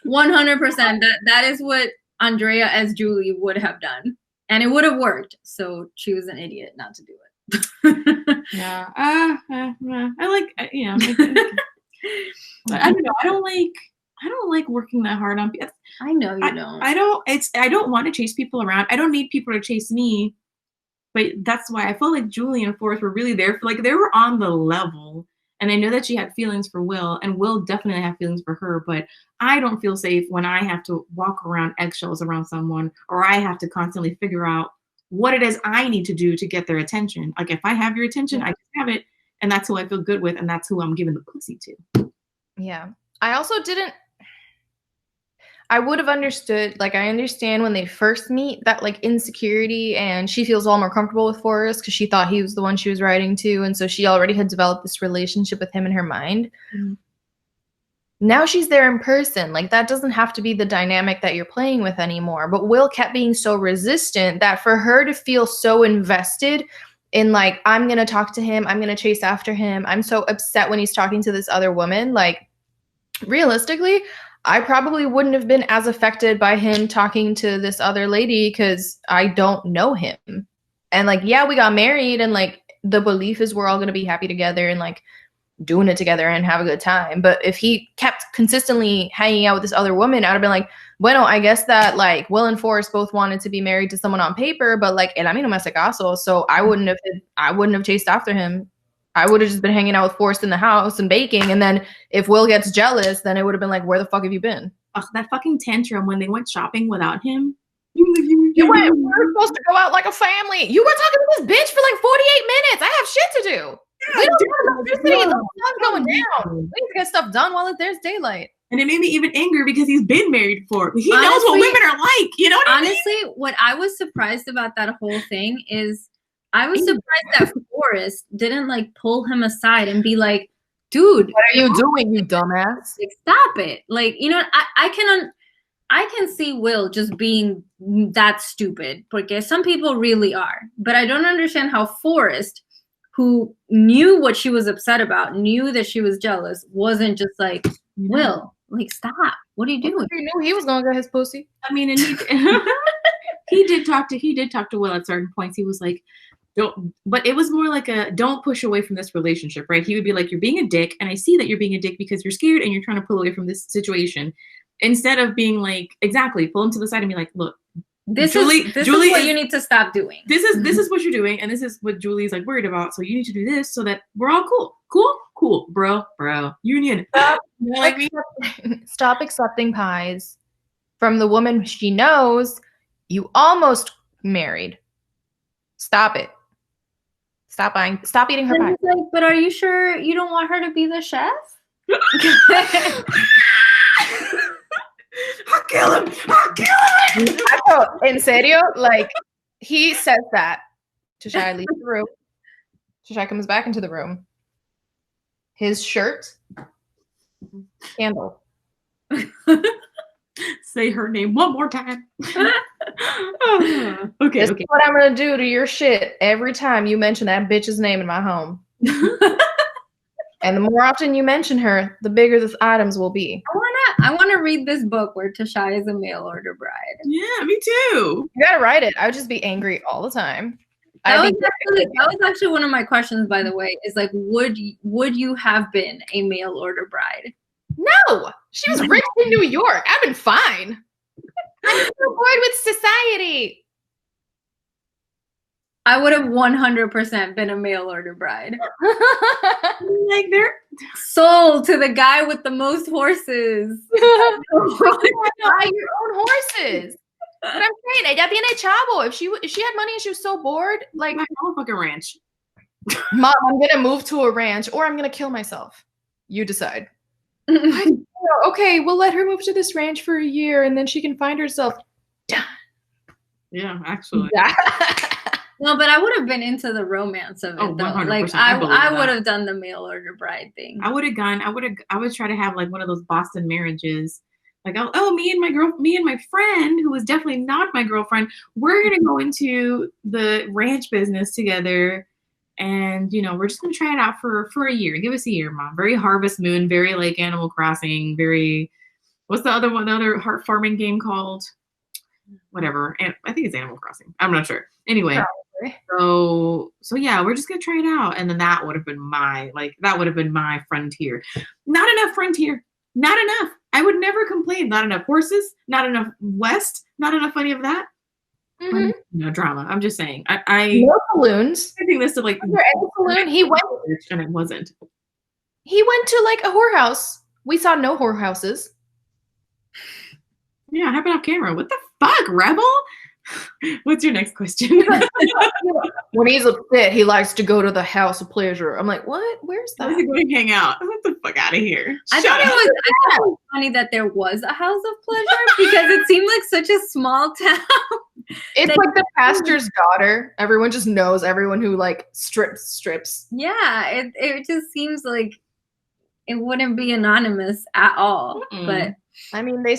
100%. That is what Andrea as Julie would have done. And it would have worked. So she was an idiot not to do it. Yeah. I like, but I don't know. I don't like working that hard on people. I know you don't. I don't want to chase people around. I don't need people to chase me. But that's why I felt like Julie and Forrest were really there they were on the level. And I know that she had feelings for Will, and Will definitely had feelings for her, but I don't feel safe when I have to walk around eggshells around someone, or I have to constantly figure out what it is I need to do to get their attention. Like if I have your attention, I just have it, and that's who I feel good with, and that's who I'm giving the pussy to. Yeah. I also I would have understood, I understand when they first meet that insecurity, and she feels all more comfortable with Forrest because she thought he was the one she was writing to. And so she already had developed this relationship with him in her mind. Now she's there in person. That doesn't have to be the dynamic that you're playing with anymore. But Will kept being so resistant that for her to feel so invested in I'm going to talk to him, I'm going to chase after him, I'm so upset when he's talking to this other woman, realistically, I probably wouldn't have been as affected by him talking to this other lady because I don't know him. And yeah, we got married, and the belief is we're all going to be happy together and doing it together and have a good time. But if he kept consistently hanging out with this other woman, I'd have been like, bueno, I guess that Will and Forrest both wanted to be married to someone on paper, but el a mí no me hace caso. So I wouldn't have chased after him. I would have just been hanging out with Forrest in the house and baking. And then if Will gets jealous, then it would have been where the fuck have you been? Ugh, that fucking tantrum when they went wedding without him. We were supposed to go out like a family. You were talking to this bitch for 48 minutes. I have shit to do. We don't have electricity. The sun's going down. We need to get stuff done while there's daylight. And it made me even angry because he's been married before. He knows Honestly- what women are like. You know what I mean? Honestly, what I was surprised about that whole thing is I was surprised that Forrest didn't like pull him aside and be like, dude, What are you doing, you dumbass? like, stop it. Like, you know, I can see Will just being that stupid because some people really are. But I don't understand how Forrest, who knew what she was upset about, knew that she was jealous, wasn't just like, Will, like, stop. What are you doing? He knew he was gonna get his pussy. I mean, and he did talk to Will at certain points. He was like, don't, but it was more like a don't push away from this relationship, right? He would be like, you're being a dick, and I see that you're being a dick because you're scared and you're trying to pull away from this situation. Instead of being like, exactly, pull him to the side and be like, look, This Julie is what you need to stop doing. this is what you're doing, and this is what Julie's like worried about. So you need to do this so that we're all cool, bro, union. You know what I mean? Stop accepting pies from the woman she knows you almost married. Stop it. Stop eating her And pie. he's like, but are you sure you don't want her to be the chef? I'll kill him. I thought, en serio, like he says that. Tashai leaves the room. Tashai comes back into the room. His shirt, candle. Say her name one more time. Okay. This is what I'm gonna do to your shit every time you mention that bitch's name in my home. And the more often you mention her, the bigger the items will be. I wanna read this book where Tashai is a mail order bride. Yeah, me too. You gotta write it. I would just be angry all the time. That was actually one of my questions, by the way, is like, would you have been a mail order bride? No, she was rich in New York. I've been fine. I'm so bored with society. I would have 100% been a mail order bride. Like they're Sold to the guy with the most horses. Buy your own horses. But I'm saying, ella tiene chavo. If she had money and she was so bored, like, my whole fucking ranch. Mom, I'm gonna move to a ranch or I'm gonna kill myself. You decide. Okay, we'll let her move to this ranch for a year and then she can find herself. Yeah, actually. No, but I would have been into the romance of it, though. 100%. Like I would have done the mail order bride thing. I would try to have like one of those Boston marriages. Like, me and my friend, who was definitely not my girlfriend, we're gonna go into the ranch business together, and we're just gonna try it out for a year. Give us a year, Mom. Very Harvest Moon, very like Animal Crossing, very what's the other heart farming game called? Whatever. And I think it's Animal Crossing. I'm not sure. Anyway. Probably. So yeah, we're just gonna try it out. And then that would have been my frontier. Not enough frontier. Not enough. I would never complain. Not enough horses, not enough West, not enough any of that. Mm-hmm. No drama. I'm just saying. No balloons. I think this to like balloon. He went and it wasn't. He went to like a whorehouse. We saw no whorehouses. Yeah, happened off camera. What the fuck, Rebel? What's your next question? When he's upset, he likes to go to the house of pleasure. I'm like, what? Where's that? Where's he going to hang out? Get the fuck out of here. I thought it was funny that there was a house of pleasure because it seemed like such a small town. It's like the pastor's daughter. Everyone just knows everyone who like strips. Yeah, it just seems like it wouldn't be anonymous at all. Mm-mm. But I mean, they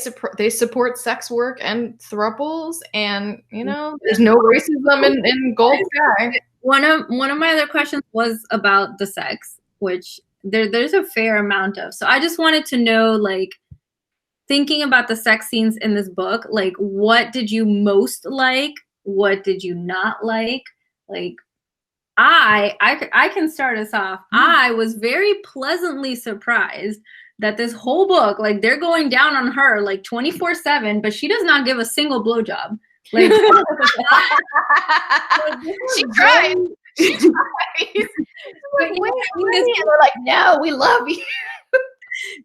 support sex work and thruples, and there's no racism in Gold Sky. One of my other questions was about the sex, which there's a fair amount of. So I just wanted to know, like, thinking about the sex scenes in this book, like, what did you most like? What did you not like? Like, I can start us off. I was very pleasantly surprised that this whole book, like, they're going down on her like 24/7, but she does not give a single blowjob. Like, she tried. She tries. Like, they're like, no, we love you.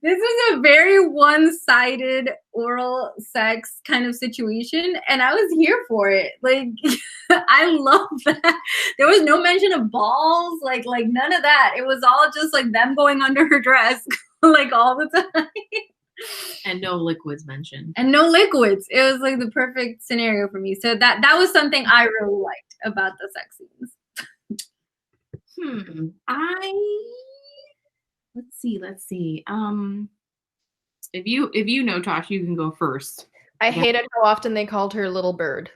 This is a very one-sided oral sex kind of situation, and I was here for it. Like, I love that. There was no mention of balls, like none of that. It was all just like them going under her dress, like all the time. And no liquids mentioned. And no liquids. It was like the perfect scenario for me. So that was something I really liked about the sex scenes. Let's see. If you know, Tosh, you can go first. I hated how often they called her Little Bird.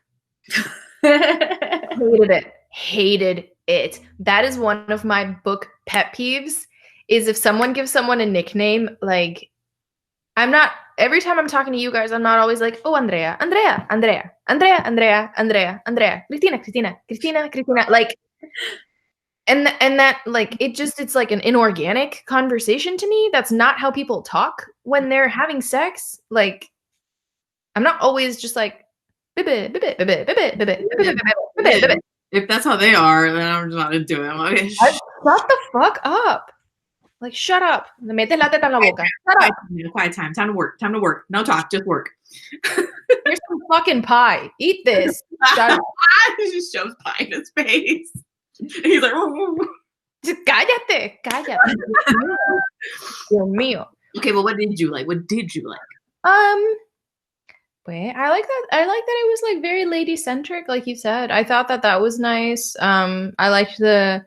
Hated it. Hated it. That is one of my book pet peeves, is if someone gives someone a nickname, like, I'm not, every time I'm talking to you guys, I'm not always like, oh, Andrea, Andrea, Andrea, Andrea, Andrea, Andrea, Andrea, Cristina, Cristina, Cristina, Cristina, like, and that, like, it's like an inorganic conversation to me. That's not how people talk when they're having sex. Like, I'm not always just like, if that's how they are, then I'm just not into it. I'm like, shut the fuck up. Like, shut up. Me metes la teta en la boca. Shut up. Quiet time. Time to work. No talk. Just work. Here's some fucking pie. Eat this. Shut up. He just shoves pie in his face. And he's like, cállate. Dios mío. Okay, well, what did you like? I like that. I like that it was like very lady centric, like you said. I thought that was nice. I liked there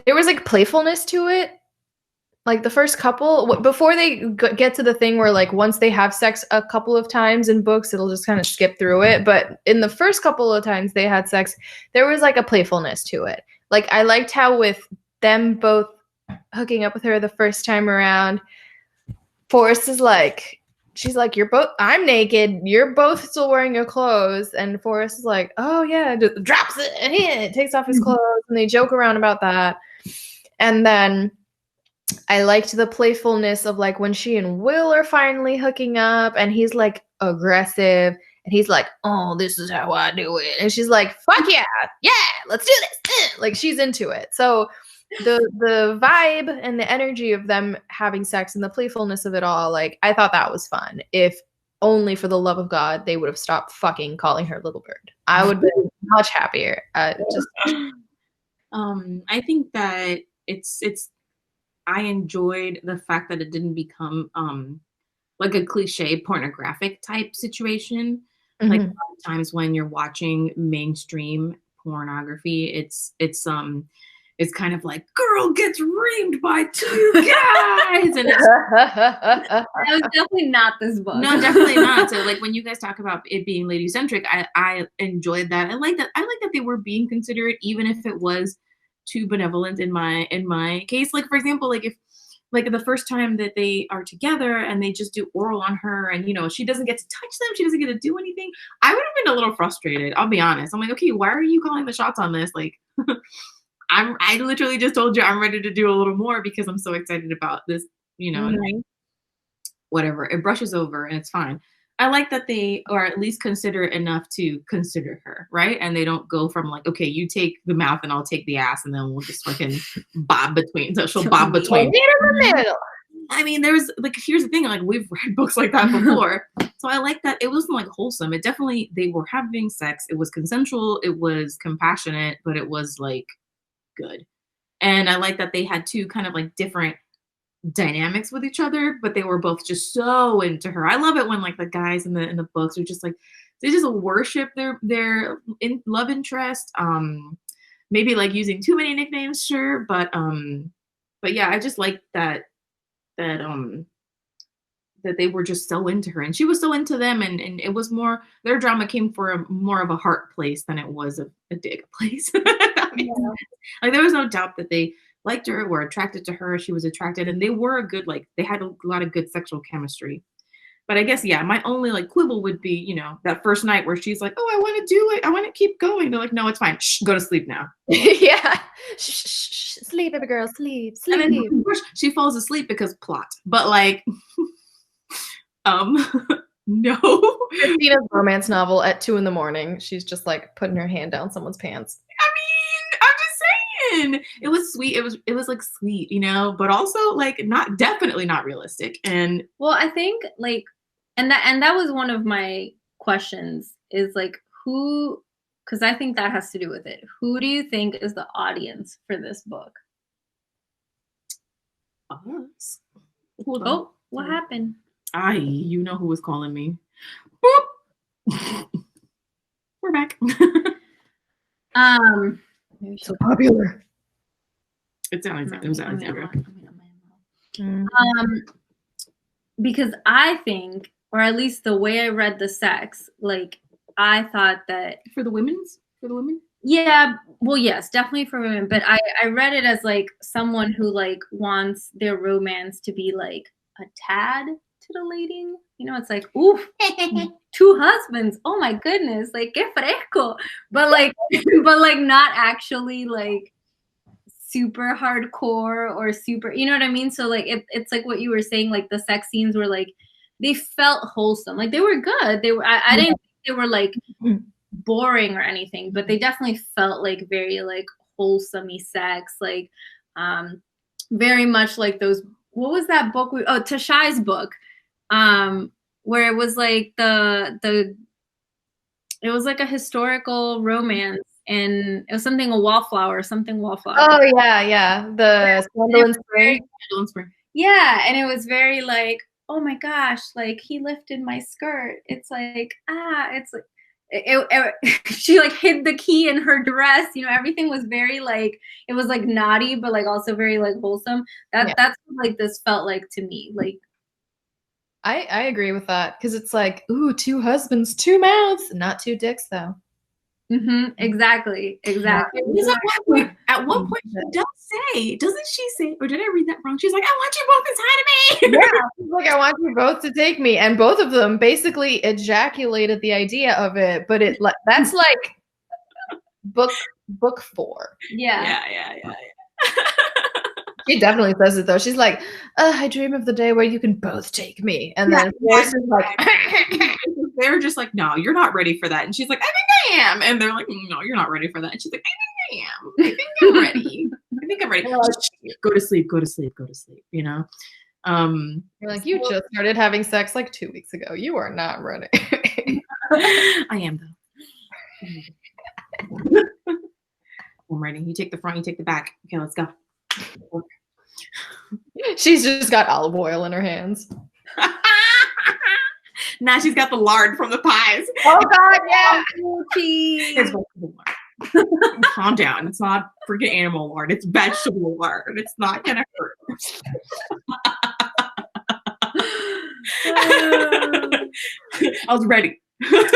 was like playfulness to it. Like the first couple, before they get to the thing where like once they have sex a couple of times in books, it'll just kind of skip through it. But in the first couple of times they had sex, there was like a playfulness to it. Like I liked how with them both hooking up with her the first time around, Forrest is like, she's like, I'm naked, you're both still wearing your clothes. And Forrest is like, oh yeah, just drops it and it takes off his clothes, and they joke around about that. And then I liked the playfulness of like when she and Will are finally hooking up and he's like aggressive and he's like, oh, this is how I do it. And she's like, fuck yeah, let's do this. Like she's into it. So the vibe and the energy of them having sex and the playfulness of it all, like I thought that was fun. If only for the love of God, they would have stopped fucking calling her Little Bird. I would be much happier. I think that it's I enjoyed the fact that it didn't become like a cliche pornographic type situation. Mm-hmm. Like a lot of times when you're watching mainstream pornography, it's kind of like girl gets reamed by two guys, and that was definitely not this book. No, definitely not. So like when you guys talk about it being lady centric, I enjoyed that. I like that they were being considerate, even if it was too benevolent in my case. Like for example, like if like the first time that they are together and they just do oral on her and she doesn't get to touch them, she doesn't get to do anything, I would have been a little frustrated, I'll be honest. I'm like, okay, why are you calling the shots on this? Like I literally just told you I'm ready to do a little more because I'm so excited about this, and whatever, it brushes over and it's fine. I like that they are at least considerate enough to consider her, right? And they don't go from like, okay, you take the mouth and I'll take the ass, and then we'll just fucking bob between. So she'll bob between. I mean, there's like, here's the thing, like we've read books like that before. So I like that it wasn't like wholesome. It definitely, they were having sex. It was consensual. It was compassionate, but it was like good. And I like that they had two kind of like different dynamics with each other, but they were both just so into her. I love it when like the guys in the books are just like, they just worship their love interest. Maybe like using too many nicknames, sure, but yeah, I just like that they were just so into her and she was so into them, and it was more, their drama came for more of a heart place than it was a dig place. Like there was no doubt that they liked her, were attracted to her, she was attracted, and they were a good, like they had a lot of good sexual chemistry. But I guess, yeah, my only like quibble would be, that first night where she's like, oh, I want to do it, I want to keep going. They're like, no, it's fine. Shh, go to sleep now. Yeah. Shh, sleep, baby girl, sleep. And then of course she falls asleep because plot. But like, no. Christina's romance novel at 2 a.m. She's just like putting her hand down someone's pants. It was sweet. It was like sweet, but also like definitely not realistic. And well, I think like, and that was one of my questions is like who, because I think that has to do with it. Who do you think is the audience for this book? Us. Hold on. Oh, what happened? You know who was calling me. Boop. We're back. So popular. It sounds like Alexandra. Because I think, or at least the way I read the sex, like I thought that for the women. Yeah, well, yes, definitely for women. But I read it as like someone who like wants their romance to be like a tad titillating. You know, it's like, oof, 2 husbands. Oh my goodness, like que fresco. But like, but like not actually like super hardcore or super, you know what I mean? So like it's like what you were saying, like the sex scenes were like they felt wholesome. Like they were good. They were I didn't think they were like boring or anything, but they definitely felt like very like wholesome-y sex, like very much like those, what was that book Tashai's book, where it was like it was like a historical romance, and it was something a wallflower. Oh yeah, the Swindle in Spring. Yeah, and it was very like, oh my gosh, like he lifted my skirt. It's like it's like she like hid the key in her dress. You know, everything was very like, it was like naughty, but like also very like wholesome. That's what like this felt like to me. Like I agree with that, because it's like, ooh, 2 husbands, 2 mouths, not 2 dicks though. Exactly. At one point she does say, doesn't she say, or did I read that wrong? She's like, I want you both inside of me. Yeah, she's like, I want you both to take me, and both of them basically ejaculated the idea of it. But it that's like book 4. Yeah. She definitely says it though. She's like, I dream of the day where you can both take me. And then Forrest is like, they're just like, no, you're not ready for that. And she's like, I think I am. And they're like, no, you're not ready for that. And she's like, I think I am. I think I'm ready. I think I'm ready. Go to sleep. You know? You're like, you just started having sex like 2 weeks ago. You are not ready. I am though. I'm ready. You take the front, you take the back. Okay, let's go. She's just got olive oil in her hands. Now she's got the lard from the pies. Oh God, yeah. It's vegetable lard. Calm down. It's not freaking animal lard. It's vegetable lard. It's not gonna hurt. I was ready. Wait,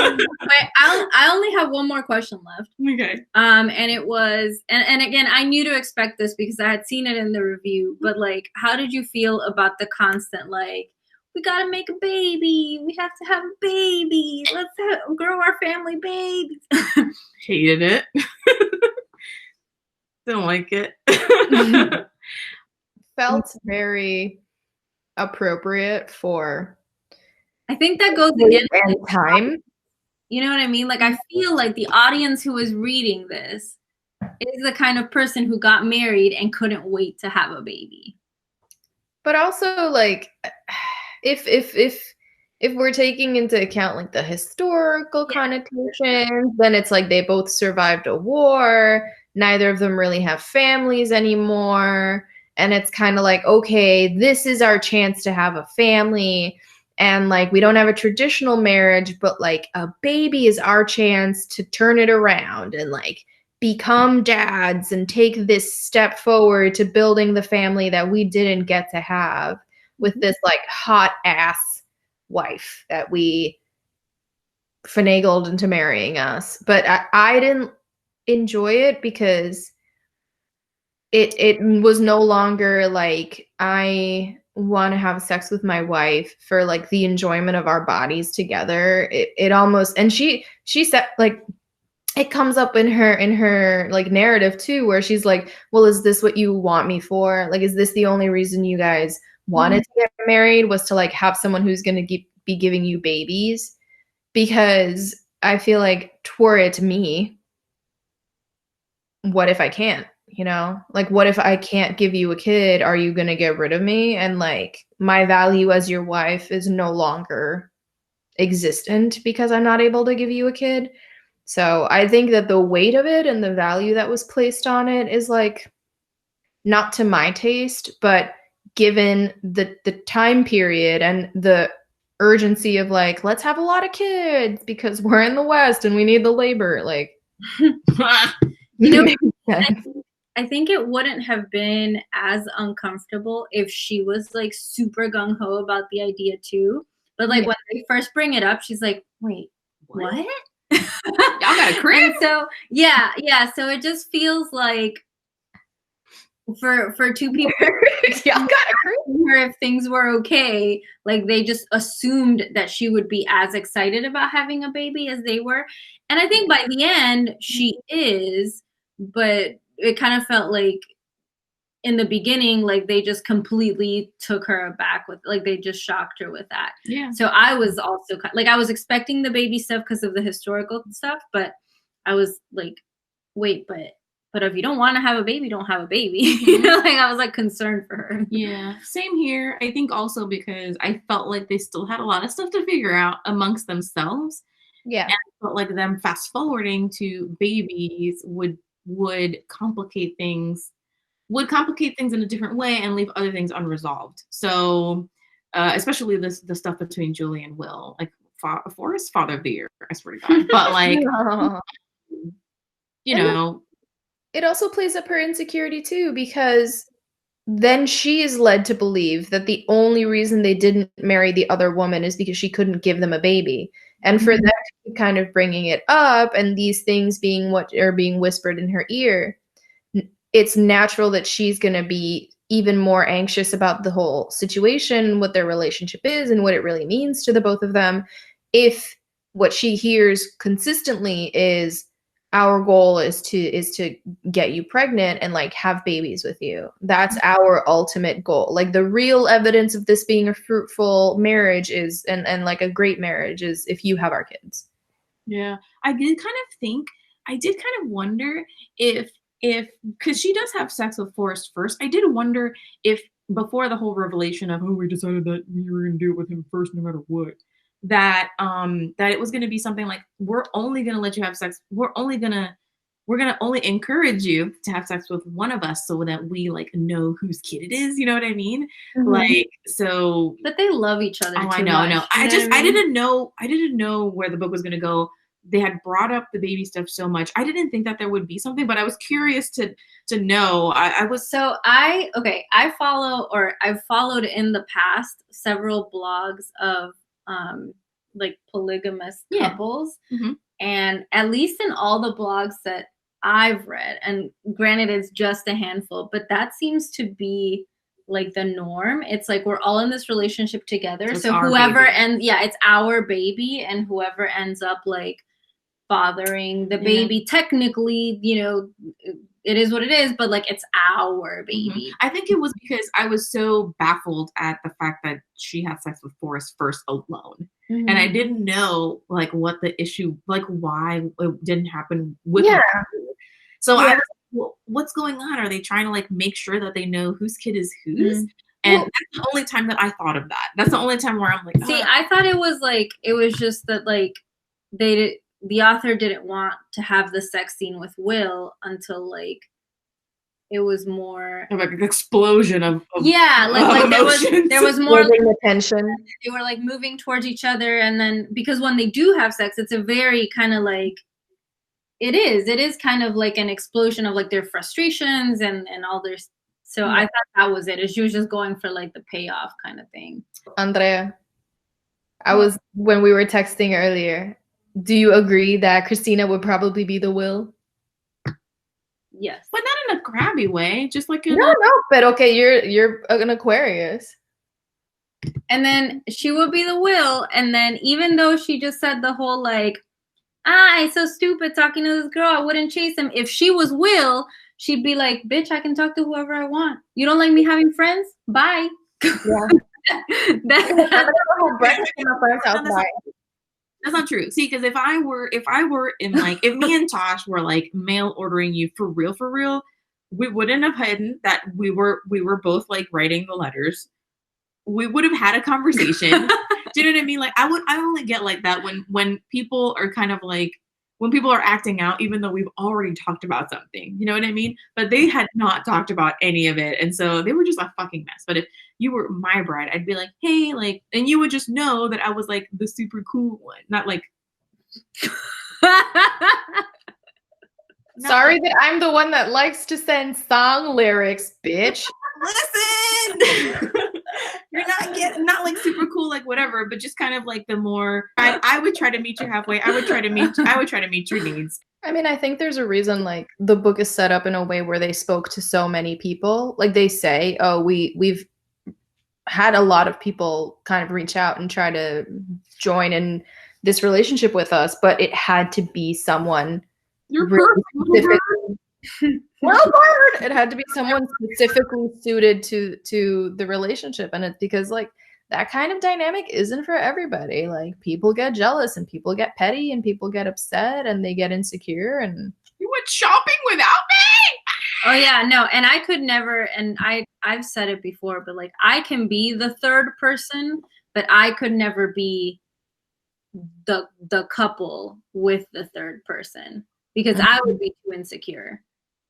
I only have one more question left. Okay. And it was, and again, I knew to expect this because I had seen it in the review, but like, how did you feel about the constant, like, we gotta make a baby, we have to have a baby, let's grow our family babies? Hated it. Don't like it. Felt very appropriate for, I think that goes against time. You know what I mean? Like, I feel like the audience who is reading this is the kind of person who got married and couldn't wait to have a baby. But also, like, if we're taking into account like the historical connotations, then it's like they both survived a war. Neither of them really have families anymore. And it's kind of like, okay, this is our chance to have a family. And like, we don't have a traditional marriage, but like a baby is our chance to turn it around and like become dads and take this step forward to building the family that we didn't get to have with this like hot ass wife that we finagled into marrying us. But I didn't enjoy it because it was no longer like, I want to have sex with my wife for like the enjoyment of our bodies together. It almost, and she said, like, it comes up in her like narrative too, where she's like, well, is this what you want me for? Like, is this the only reason you guys wanted to get married, was to like have someone who's going to be giving you babies? Because I feel like, toward me, what if I can't? You know, like, what if I can't give you a kid? Are you going to get rid of me? And like, my value as your wife is no longer existent because I'm not able to give you a kid. So I think that the weight of it and the value that was placed on it is like, not to my taste, but given the time period and the urgency of like, let's have a lot of kids because we're in the West and we need the labor. Like, you know, I think it wouldn't have been as uncomfortable if she was like super gung ho about the idea too. But like when they first bring it up, she's like, "Wait, what? Y'all got a crib?" So yeah. So it just feels like for two people, y'all got a crib. her if things were okay, like they just assumed that she would be as excited about having a baby as they were, and I think by the end she is, but it kind of felt like in the beginning, like they just completely took her aback with, like they just shocked her with that. Yeah. So I was also like, I was expecting the baby stuff because of the historical stuff, but I was like, wait, but if you don't want to have a baby, don't have a baby. You know, like I was like concerned for her. Yeah, same here. I think also because I felt like they still had a lot of stuff to figure out amongst themselves. Yeah. And I felt like them fast forwarding to babies would complicate things in a different way and leave other things unresolved. So, especially the stuff between Julie and Will, like Forrest, father of the year, I swear to God. But like, you know, it also plays up her insecurity too, because then she is led to believe that the only reason they didn't marry the other woman is because she couldn't give them a baby. And for them to keep kind of bringing it up and these things being what are being whispered in her ear, it's natural that she's going to be even more anxious about the whole situation, what their relationship is and what it really means to the both of them. If what she hears consistently is our goal is to get you pregnant and like have babies with you. That's our ultimate goal. Like the real evidence of this being a fruitful marriage is and like a great marriage is if you have our kids. Yeah. I did kind of wonder if because she does have sex with Forrest first, I did wonder if before the whole revelation of, oh, we decided that we were going to do it with him first no matter what, that that it was going to be something like, we're only going to let you have sex, we're going to only encourage you to have sex with one of us so that we like know whose kid it is, you know what I mean? Like, so but they love each other. I know. I didn't know where the book was going to go. They had brought up the baby stuff so much. I didn't think that there would be something, but I was curious to know. I've followed in the past several blogs of like polygamous couples, and at least in all the blogs that I've read, and granted it's just a handful, but that seems to be like the norm. It's like we're all in this relationship together, so whoever it's our baby, and whoever ends up like fathering the baby, technically, you know, it is what it is, but like it's our baby. I think it was because I was so baffled at the fact that she had sex with Forrest first alone. And I didn't know like what the issue, like why it didn't happen with her. So I was like, well, what's going on? Are they trying to like make sure that they know whose kid is whose? And that's the only time that I thought of that. That's the only time where I'm like, see, I thought it was just that like the author didn't want to have the sex scene with Will until like it was more like an explosion of like there was more the tension. They were like moving towards each other, and then because when they do have sex, it's a very kind of like it is kind of like an explosion of like their frustrations and all their. So I thought that was it. She was just going for like the payoff kind of thing. Andrea, when we were texting earlier, do you agree that Christina would probably be the Will? Yes, but not in a grabby way. Just like no. But okay, you're an Aquarius, and then she would be the Will. And then even though she just said the whole like, it's so stupid talking to this girl, I wouldn't chase him. If she was Will, she'd be like, bitch, I can talk to whoever I want. You don't like me having friends? Bye. Yeah. That's not true. See, because if I were in like, if me and Tosh were like mail ordering you for real, we wouldn't have hidden that we were both like writing the letters. We would have had a conversation. Do you know what I mean? Like I only get like that when people are kind of like when people are acting out, even though we've already talked about something, you know what I mean? But they had not talked about any of it. And so they were just a fucking mess. But if you were my bride, I'd be like, hey, like, and you would just know that I was like the super cool one, not like. Sorry that I'm the one that likes to send song lyrics, bitch. Listen. You're not like super cool, like whatever, but just kind of like the more I would try to meet you halfway. I would try to meet your needs. I mean, I think there's a reason like the book is set up in a way where they spoke to so many people. Like they say, oh, we've had a lot of people kind of reach out and try to join in this relationship with us, but it had to be someone really specifically. Well, Bart! It had to be someone specifically suited to the relationship, and it's because like that kind of dynamic isn't for everybody. Like people get jealous and people get petty and people get upset and they get insecure. And you went shopping without me? Oh yeah, no, and I could never, and I've said it before, but like I can be the third person, but I could never be the couple with the third person because I would be too insecure.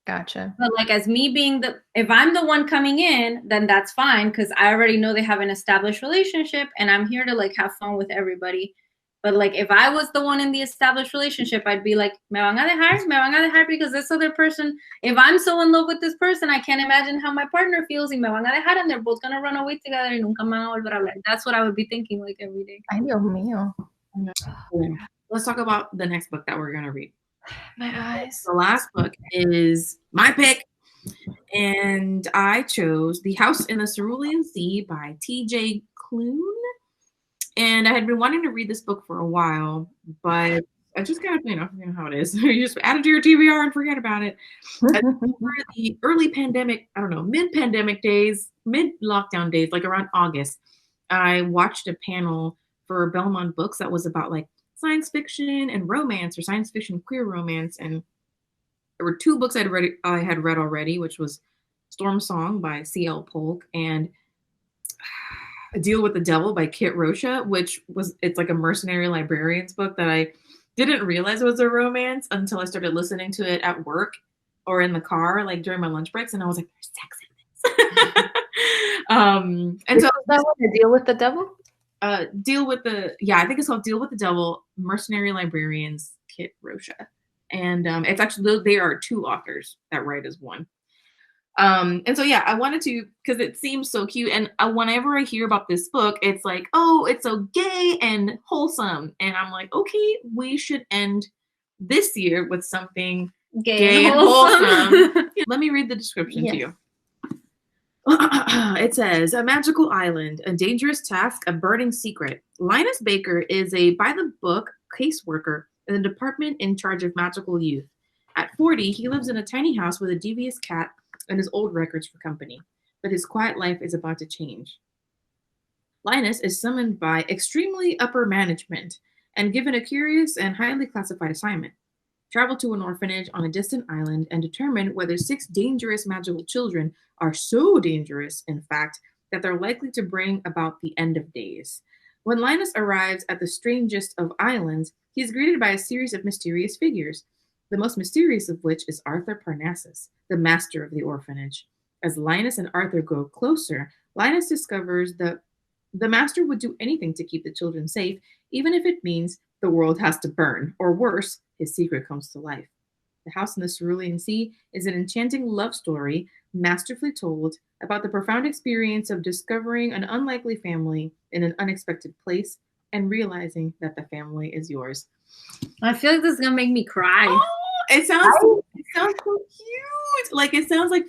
Gotcha. But like as me being if I'm the one coming in, then that's fine because I already know they have an established relationship and I'm here to like have fun with everybody. But like if I was the one in the established relationship, I'd be like, me van a dejar because this other person, if I'm so in love with this person, I can't imagine how my partner feels y me van a dejar and they're both gonna run away together y nunca me van a volver a hablar. That's what I would be thinking like every day. Ay, Dios mío. Let's talk about the next book that we're gonna read. My eyes. The last book is my pick, and I chose The House in the Cerulean Sea by T.J. Klune. And I had been wanting to read this book for a while, but I just kind of, you know how it is. You just add it to your TBR and forget about it. Over the early pandemic, I don't know, mid-pandemic days, mid-lockdown days, like around August, I watched a panel for Belmont Books that was about like science fiction and romance, or science fiction queer romance. And there were two books I had read already, which was Storm Song by C.L. Polk and A Deal with the Devil by Kit Rocha, it's like a mercenary librarian's book that I didn't realize was a romance until I started listening to it at work or in the car, like during my lunch breaks, and I was like, there's sex in this. And so that one, A Deal with the Devil? I think it's called Deal with the Devil, Mercenary Librarians, Kit Rocha. And it's actually, there are two authors that write as one. And so, yeah, I wanted to, because it seems so cute. And whenever I hear about this book, it's like, oh, it's so gay and wholesome. And I'm like, okay, we should end this year with something gay and wholesome. Let me read the description to you. It says, a magical island, a dangerous task, a burning secret. Linus Baker is a by-the-book caseworker in the department in charge of magical youth. At 40, he lives in a tiny house with a devious cat and his old records for company. But his quiet life is about to change. Linus is summoned by extremely upper management and given a curious and highly classified assignment. Travel to an orphanage on a distant island and determine whether 6 dangerous magical children are so dangerous, in fact, that they're likely to bring about the end of days. When Linus arrives at the strangest of islands, he is greeted by a series of mysterious figures, the most mysterious of which is Arthur Parnassus, the master of the orphanage. As Linus and Arthur grow closer, Linus discovers that the master would do anything to keep the children safe, even if it means the world has to burn, or worse, his secret comes to life. The House in the Cerulean Sea is an enchanting love story, masterfully told, about the profound experience of discovering an unlikely family in an unexpected place and realizing that the family is yours. I feel like this is gonna make me cry. Oh, it sounds so cute. Like it sounds like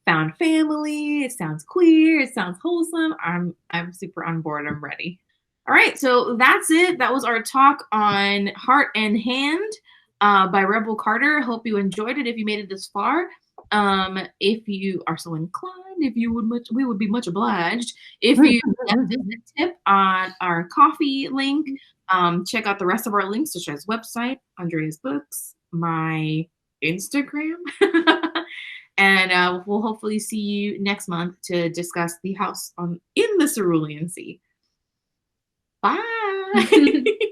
found family. It sounds queer. It sounds wholesome. I'm super on board. I'm ready. All right, so that's it. That was our talk on Heart and Hand by Rebel Carter. Hope you enjoyed it. If you made it this far, if you are so inclined, we would be much obliged if you left us a tip on our Ko-fi link. Check out the rest of our links, such as website, Andrea's books, my Instagram, and we'll hopefully see you next month to discuss The House in the Cerulean Sea. Bye.